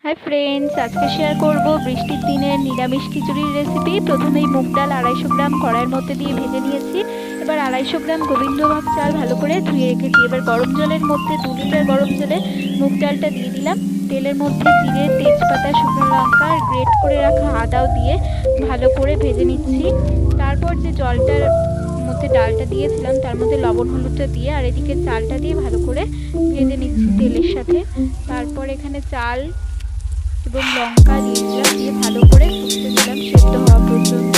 Hi friends, আজকে share করব বৃষ্টির দিনের নিরামিষ খিচুড়ির রেসিপি। প্রথমেই মুগ ডাল 250 গ্রাম কড়াইয়ের মধ্যে দিয়ে ভেজে নিয়েছি। এবার 250 গ্রাম গোবিন্দভোগ চাল ভালো করে ধুয়ে রেখেছি। এবার গরম জলের মধ্যে 2 লিটার গরম জলে মুগ ডালটা দিয়ে দিলাম। তেলের মধ্যে জিরে, তেজপাতা, শুকনো লঙ্কা আর গ্রেট করে রাখা আদাও দিয়ে ভালো করে ভেজে নিচ্ছি। তারপর যে জলটার মধ্যে ডালটা দিয়েছিলাম তার মধ্যে লবণ হলুদটা দিয়ে আর এদিকে চালটা দিয়ে ভালো করে ভেজে নিচ্ছি তেলের সাথে। তারপর এখানে চাল এবং লঙ্কা দিয়ে দিলাম, দিয়ে ভালো করে ফুটতে দিলাম সেদ্ধ হওয়া পর্যন্ত।